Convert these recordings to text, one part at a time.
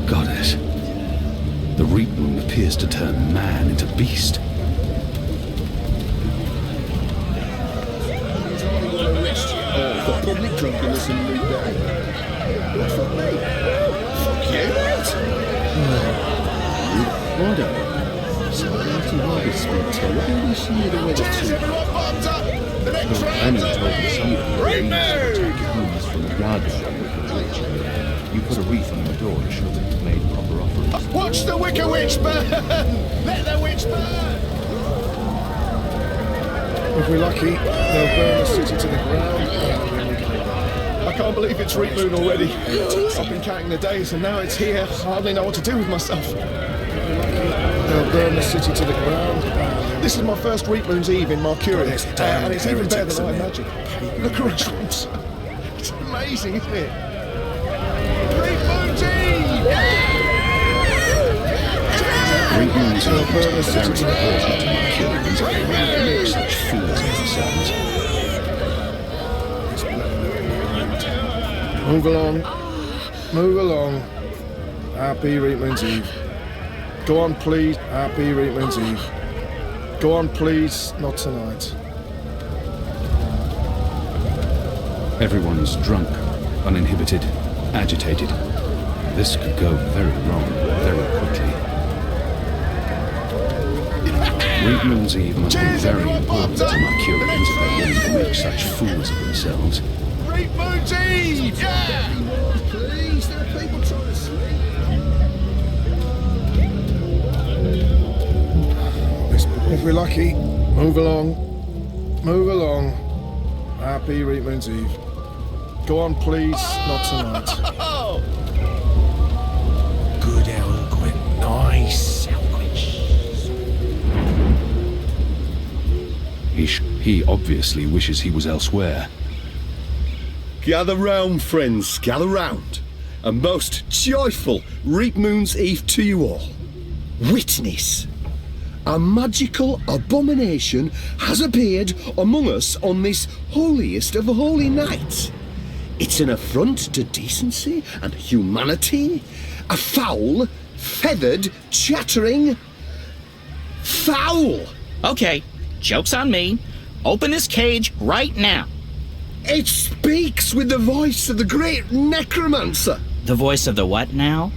goddess. The reap moon appears to turn man into beast. Public drunkenness and reap down. What for me? Fuck you, mate. Righto. So after Robert's been terrible this year, the weather too. Annie told me some of the homes from the yard shop with the witch. You put a wreath on the door to show that you've made proper offerings. Watch the Wicker Witch burn! Let the witch burn! If we're lucky, they'll burn the city to the ground. I can't believe it's Reap Moon already. I've been counting the days and now it's here. I hardly know what to do with myself. They'll burn the city to the ground. This is my first Reap Moon's Eve in Mercury, and it's even better than I imagined. Look at restaurants. It's amazing, isn't it? Reap Moon's Eve! Reap Moon's Eve is very important to Mercurians and make such fools of themselves. Move along. Move along. Happy Reap Moon's Eve. Go on, please. Happy Reap Moon's Eve. Go on, please. Not tonight. Everyone's drunk, uninhibited, agitated. This could go very wrong very quickly. Reap Moon's Eve must be very important to Mercurians if they want to make such fools of themselves. Reap Moon's Eve! Yeah! Please, there are people trying to sleep. If we're lucky, move along. Move along. Happy Reap Moon's Eve. Go on, please. Not tonight. Good eloquent, nice eloquence. He obviously wishes he was elsewhere. Gather round, friends, gather round. A most joyful Reap Moon's Eve to you all. Witness. A magical abomination has appeared among us on this holiest of holy nights. It's an affront to decency and humanity. A foul, feathered, chattering... fowl! Okay, joke's on me. Open this cage right now. It speaks with the voice of the great necromancer. The voice of the what now?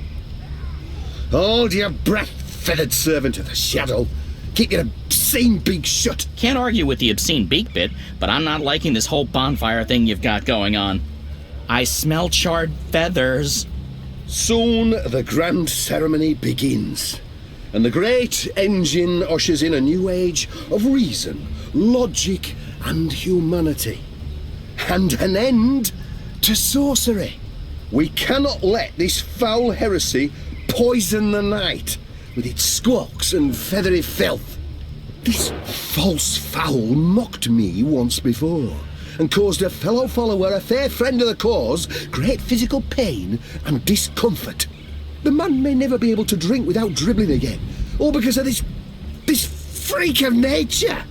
Hold your breath, feathered servant of the shadow. Keep your obscene beak shut. Can't argue with the obscene beak bit, but I'm not liking this whole bonfire thing you've got going on. I smell charred feathers. Soon the grand ceremony begins, and the great engine ushers in a new age of reason, logic, and humanity. And an end to sorcery. We cannot let this foul heresy poison the night with its squawks and feathery filth. This false fowl mocked me once before and caused a fellow follower, a fair friend of the cause, great physical pain and discomfort. The man may never be able to drink without dribbling again, all because of this freak of nature.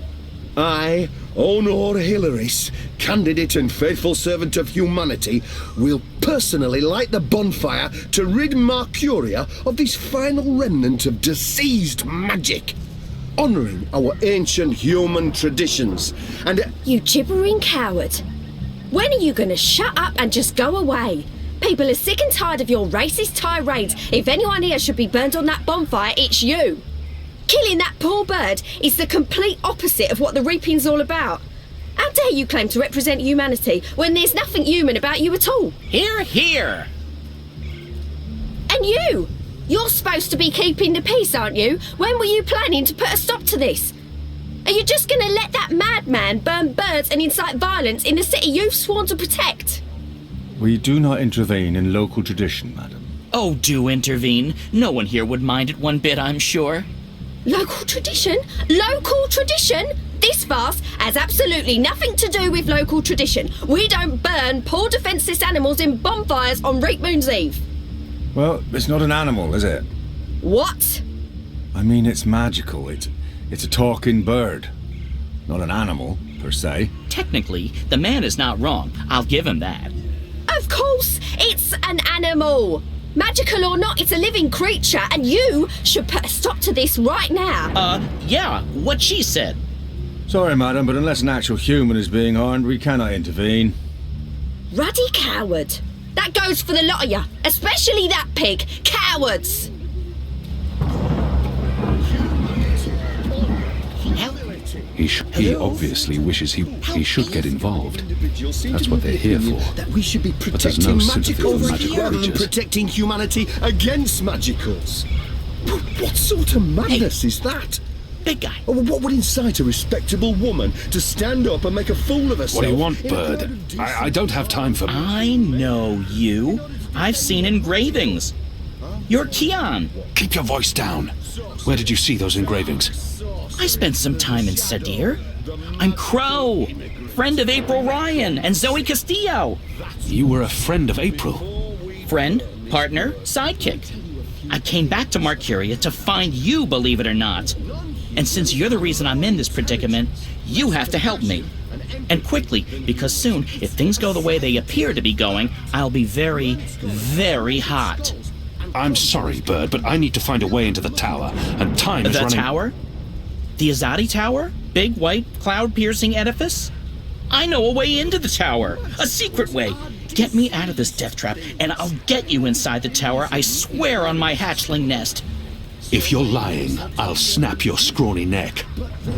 I, Honor Hilaris, candidate and faithful servant of humanity, will personally light the bonfire to rid Mercuria of this final remnant of diseased magic, honouring our ancient human traditions, and... You gibbering coward. When are you going to shut up and just go away? People are sick and tired of your racist tirades. If anyone here should be burned on that bonfire, it's you. Killing that poor bird is the complete opposite of what the reaping's all about. How dare you claim to represent humanity when there's nothing human about you at all? Hear, hear. And you! You're supposed to be keeping the peace, aren't you? When were you planning to put a stop to this? Are you just going to let that madman burn birds and incite violence in the city you've sworn to protect? We do not intervene in local tradition, madam. Oh, do intervene. No one here would mind it one bit, I'm sure. Local tradition? Local tradition? This farce has absolutely nothing to do with local tradition. We don't burn poor defenceless animals in bonfires on Reap Moon's Eve. Well, it's not an animal, is it? What? I mean, it's magical. It's a talking bird. Not an animal, per se. Technically, the man is not wrong. I'll give him that. Of course, it's an animal. Magical or not, it's a living creature, and you should put a stop to this right now. Yeah, what she said. Sorry, madam, but unless an actual human is being harmed, we cannot intervene. Ruddy coward. That goes for the lot of you, especially that pig. Cowards! He obviously wishes he should get involved. That's what they're here for. That we should be But there's protecting no sympathy for magicals magical rather than creatures. protecting humanity against magicals. What sort of madness is that? Big guy. Oh, what would incite a respectable woman to stand up and make a fool of herself? What do you want, in a Bird? crowd of decent- I don't have time for... I know you. I've seen engravings. You're Kian. Keep your voice down. Where did you see those engravings? I spent some time in Sadir. I'm Crow, friend of April Ryan and Zoe Castillo. You were a friend of April. Friend, partner, sidekick. I came back to Marcuria to find you, believe it or not. And since you're the reason I'm in this predicament, you have to help me. And quickly, because soon, if things go the way they appear to be going, I'll be very, very hot. I'm sorry, Bird, but I need to find a way into the tower, and time is The running... tower? The Azadi Tower? Big, white, cloud-piercing edifice? I know a way into the tower. A secret way. Get me out of this death trap, and I'll get you inside the tower, I swear on my hatchling nest. If you're lying, I'll snap your scrawny neck.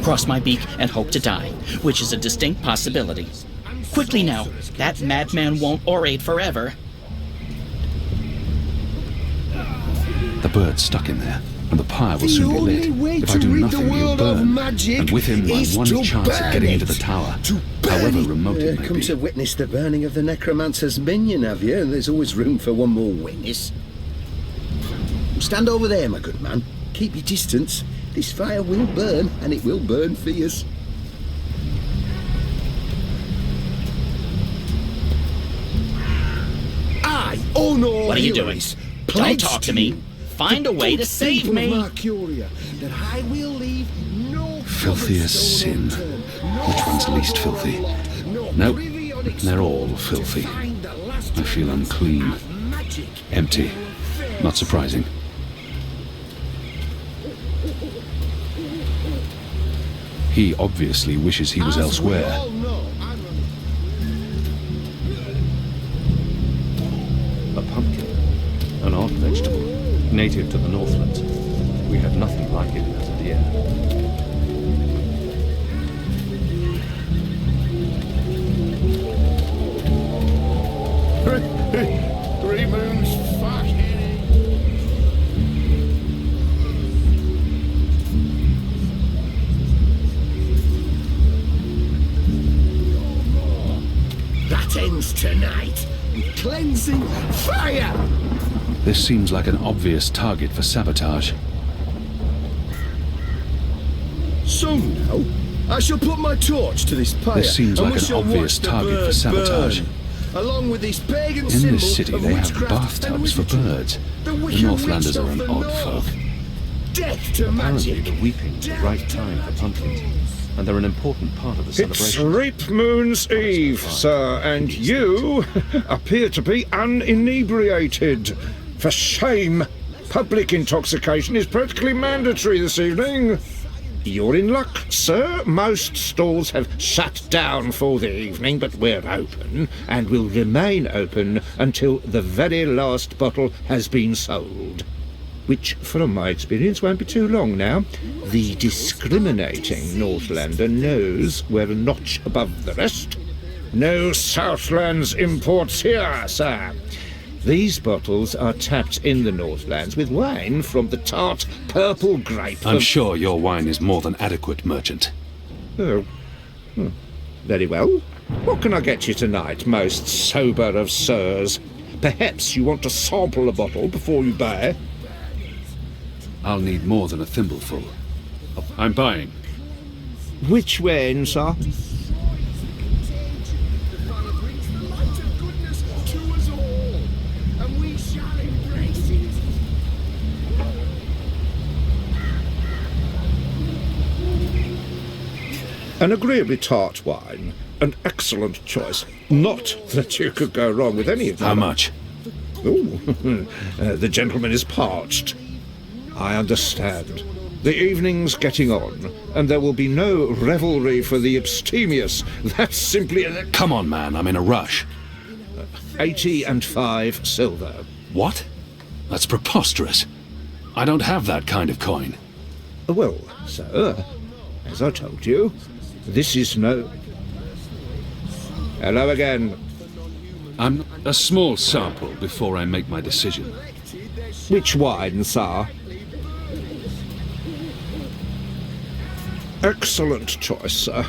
Cross my beak and hope to die, which is a distinct possibility. Quickly now, that madman won't orate forever. The Bird's stuck in there, and the pyre will soon be lit. The only way If I to do rid nothing, the he'll world of burn. magic And with him, my is one to chance of burn getting it. into the tower, To burn however it. remote it may Come be. to witness the burning of the necromancer's minion, have you? There's always room for one more witness. Stand over there, my good man. Keep your distance. This fire will burn, and it will burn fierce. I, honor What are you doing? heroes, Don't pledge talk to me. you, Find a way to good save people of me. Marcuria, that I will leave no Filthiest sin. cobblestone unturned, no Which one's least stone filthy? unrolled, Nope. privy onyx They're all to filthy. find the last I feel remnants unclean. of magic. Empty. Not surprising. He obviously wishes he was As we elsewhere. all know, A pumpkin, an odd vegetable, native to the Northlands. We have nothing like it in Azadir. Three moons, fuck. that ends tonight with cleansing fire. This seems like an obvious target for sabotage. So now, I shall put my torch to this pyre. This seems and like we an shall obvious watch the target for bird sabotage. burn, along with this pagan In symbol this city, of they have witchcraft and bathtubs for wizardry. birds. The The wicked Northlanders witch are of an the odd north. folk. Death to Apparently, magic. the weeping is the right time for pumpkins, and they're an important part of the It's celebration. Reap Moon's Eve, sir, and you appear to be uninebriated. For shame! Public intoxication is practically mandatory this evening. You're in luck, sir. Most stalls have shut down for the evening, but we're open, and will remain open until the very last bottle has been sold. Which, from my experience, won't be too long now. The discriminating Northlander knows we're a notch above the rest. No Southlands imports here, sir. These bottles are tapped in the Northlands with wine from the tart purple grape I'm of... sure your wine is more than adequate, merchant. Oh. Very well. What can I get you tonight, most sober of sirs? Perhaps you want to sample a bottle before you buy? I'll need more than a thimbleful. I'm buying. Which wine, sir? An agreeably tart wine. An excellent choice. Not that you could go wrong with any of them. How much? Oh, the gentleman is parched. I understand. The evening's getting on, and there will be no revelry for the abstemious. That's simply a... Come on, man, I'm in a rush. 85 silver. What? That's preposterous. I don't have that kind of coin. Well, sir, as I told you, this is no... Hello again. I'm a small sample before I make my decision. Which wine, sir? Excellent choice, sir.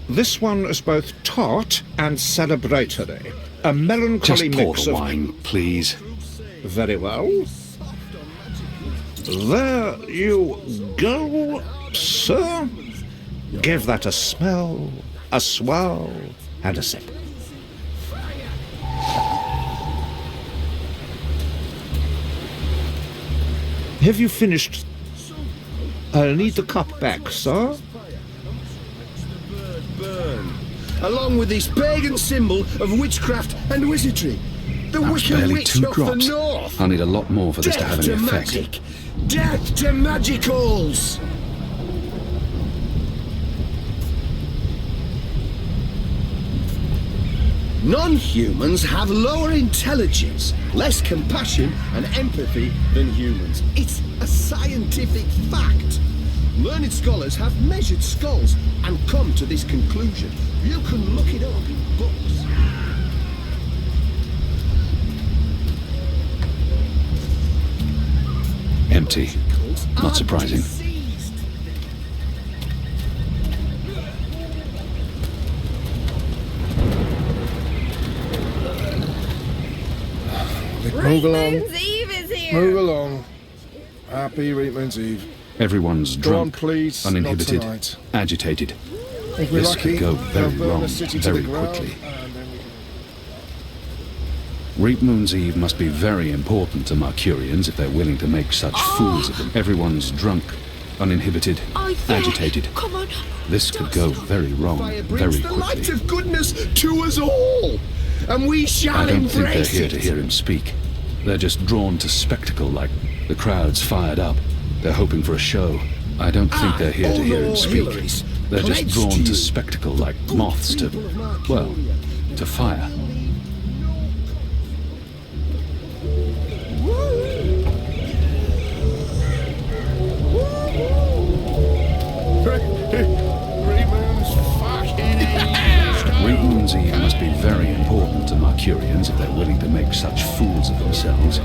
This one is both tart and celebratory. A melancholy Just pour mix the of... wine, please. Very well. There you go, sir. Give that a smell, a swirl, and a sip. Have you finished? I'll need the cup back, sir. Burn, along with this pagan symbol of witchcraft and wizardry. The That's Wicked barely Witch 2 of drops. the North. I'll need a lot more for this to Death have to any effect. magic. Death to magicals. Non-humans have lower intelligence, less compassion and empathy than humans. It's a scientific fact. Learned scholars have measured skulls and come to this conclusion. You can look it up in books. Empty. Not surprising. Move along. Moon's Eve is here. Move along. Happy Reapman's Eve. Everyone's Go on, drunk, please. Not uninhibited, tonight. agitated. If we're This lucky, could go very they'll burn wrong the city to very the ground, quickly. and then we can... Reap Moon's Eve must be very important to Mercurians if they're willing to make such fools of them. Everyone's drunk, uninhibited, Oh, yeah. agitated. Come on. This could go very wrong Fire brings very the light quickly. of goodness to us all, and we shall I don't think they're embrace here it. to hear him speak. They're just drawn to spectacle, like the crowd's fired up. They're hoping for a show. I don't think they're here to hear him speak. Hillary's They're just pledged drawn to to you. spectacle, like moths to, well, to fire. Reapman's fucking Reap Moon's Eve must be very important to Mercurians if they're willing to make such fools of themselves.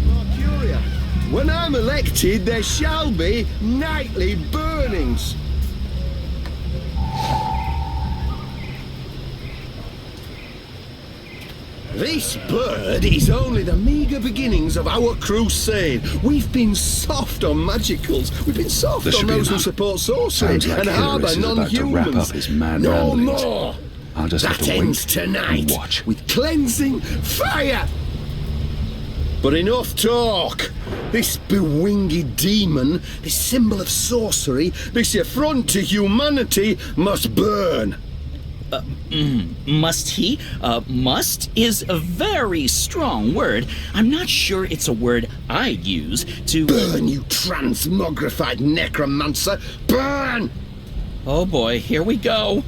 Mercuria. When I'm elected, there shall be nightly burnings. This bird is only the meagre beginnings of our crusade. We've been soft on magicals. We've been soft There on should be those who enough. support sorcery Sounds like and harbour Hilarious is about to wrap non-humans. up his mad No ramblings. more. I'll just have That to ends wait tonight and watch. with cleansing fire. But enough talk. This bewinged demon, this symbol of sorcery, this affront to humanity must burn. Must he? Must is a very strong word. I'm not sure it's a word I'd use to... Burn, you transmogrified necromancer! Burn! Oh boy, here we go.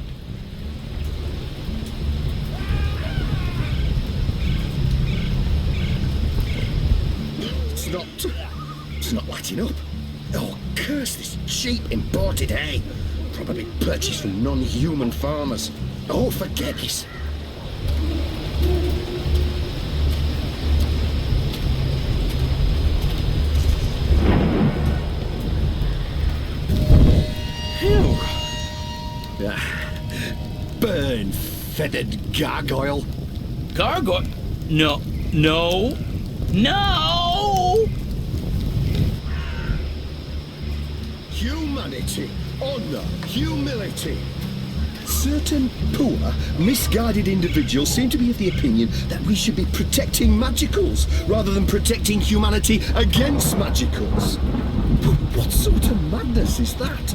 It's not lighting up. Oh, curse this cheap imported hay. Probably purchased from non-human farmers. Oh, forget this. Phew. Burn, feathered gargoyle. Gargoyle? No. Humanity, honor, humility. Certain poor, misguided individuals seem to be of the opinion that we should be protecting magicals rather than protecting humanity against magicals. But what sort of madness is that?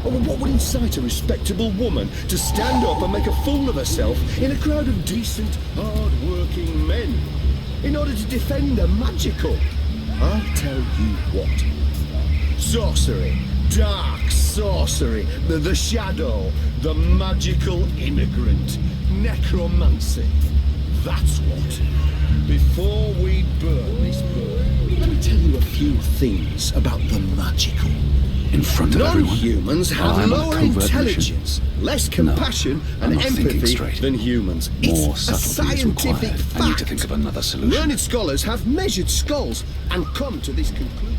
Oh, well, what would incite a respectable woman to stand up and make a fool of herself in a crowd of decent, hard-working men in order to defend a magical? I'll tell you what. Sorcery, dark sorcery, the shadow, the magical immigrant, necromancy. That's what. Before we burn this bird, let me tell you a few things about the magical. In front of everyone? Non-humans While have I'm on a lower covert intelligence, less compassion I'm and not thinking empathy straight. than humans. More It's a subtlety is scientific required. fact. I need to think of another solution. Learned scholars have measured skulls and come to this conclusion.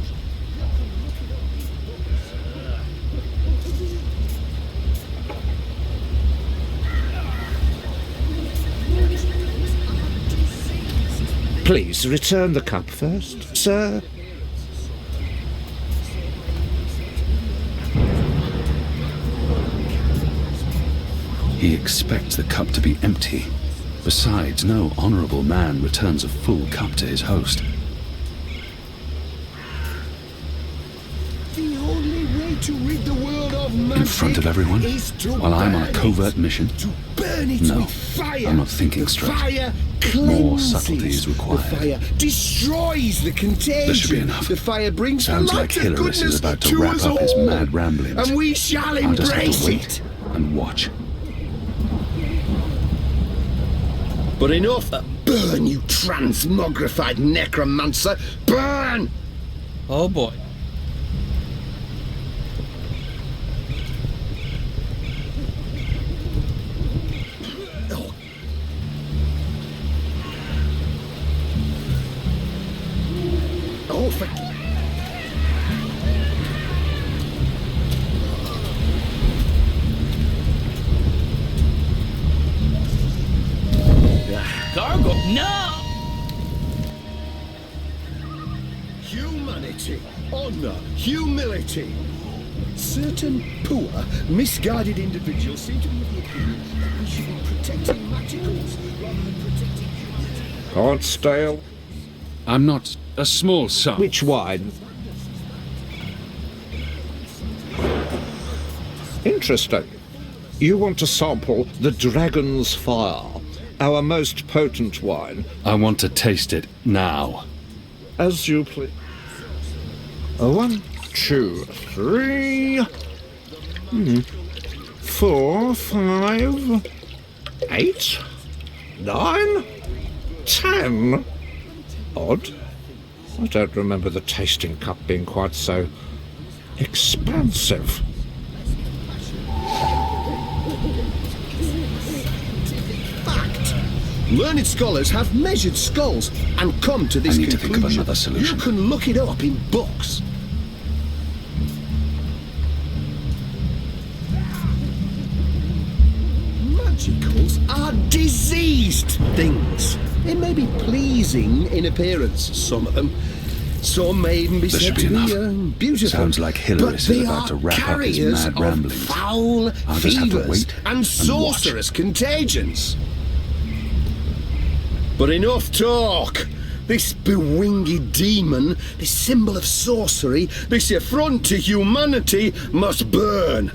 Please return the cup first, sir. He expects the cup to be empty. Besides, no honorable man returns a full cup to his host. The only way to rid the world of magic In front of everyone? is to While I'm on a burn covert it. mission? To burn it No, with fire. I'm not thinking The straight. Fire More cleanses. subtlety is required. The fire destroys the contagion. This should be enough. The fire brings Sounds the like light of Hilarious is goodness about to wrap us up his all. mad ramblings. And we shall I'll just have embrace to wait it. and watch. But enough. Burn, you transmogrified necromancer. Burn! Oh boy. Oh, for... Gargle. No! Humanity, honor, humility. Certain poor, misguided individuals seem to be of the opinion that we should be protecting magicals rather than protecting humanity. Can't stale. I'm not a small sum. Which wine? Interesting. You want to sample the Dragon's Fire, our most potent wine. I want to taste it now. As you please. 1, 2, 3, 4, 5, 8, 9, 10. Odd. I don't remember the tasting cup being quite so expansive. Fact. Learned scholars have measured skulls and come to this I need to conclusion. think of another solution. You can look it up in books. Magicals are diseased things. They may be pleasing in appearance, some of them. Some may even be This said should be to be enough. beautiful. Sounds like Hilarious but is they about are to wrap up his carriers mad of ramblings. foul I'll just have to fevers wait and and sorcerous contagions. But enough talk. This bewinged demon, this symbol of sorcery, this affront to humanity must burn.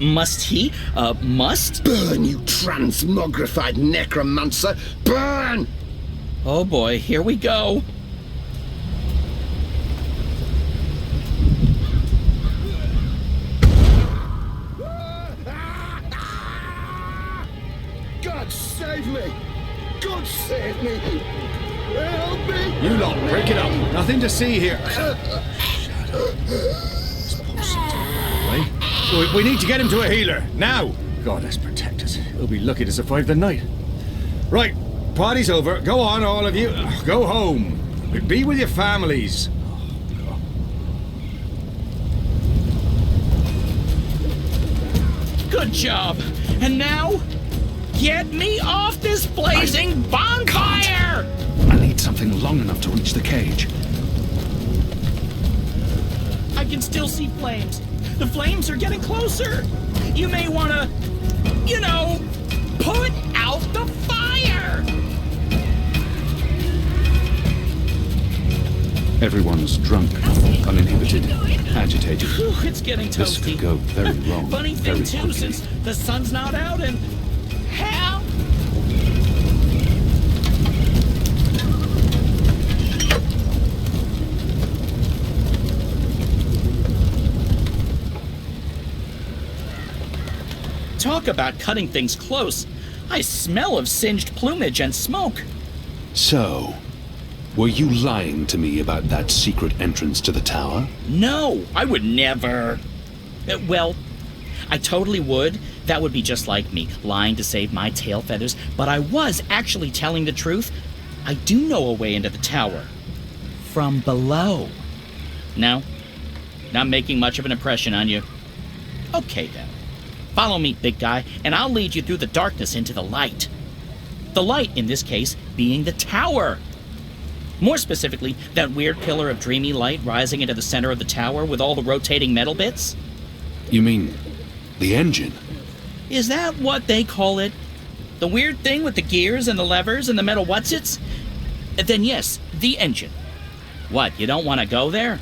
Must he? Must? Burn, you transmogrified necromancer! Burn! Oh boy, here we go. God save me! God save me! Help me! You lot, break it up. Nothing to see here. We need to get him to a healer, now! God, let's protect us. He'll be lucky to survive the night. Right, party's over. Go on, all of you. Go home. Be with your families. Good job. And now, get me off this blazing bonfire! I need something long enough to reach the cage. I can still see flames. The flames are getting closer. You may want to, put out the fire. Everyone's drunk, uninhibited, agitated. Whew, it's getting This toasty. could go very wrong. Funny thing very too, quickly. since the sun's not out and how? Talk about cutting things close. I smell of singed plumage and smoke. So, were you lying to me about that secret entrance to the tower? No, I would never. Well, I totally would. That would be just like me, lying to save my tail feathers. But I was actually telling the truth. I do know a way into the tower. From below. No? Not making much of an impression on you? Okay then. Follow me, big guy, and I'll lead you through the darkness into the light. The light, in this case, being the tower. More specifically, that weird pillar of dreamy light rising into the center of the tower with all the rotating metal bits. You mean the engine? Is that what they call it? The weird thing with the gears and the levers and the metal whatsits? Then yes, the engine. What, you don't want to go there?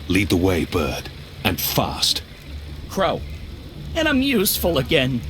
Lead the way, bird. And fast. Crow. And I'm useful again.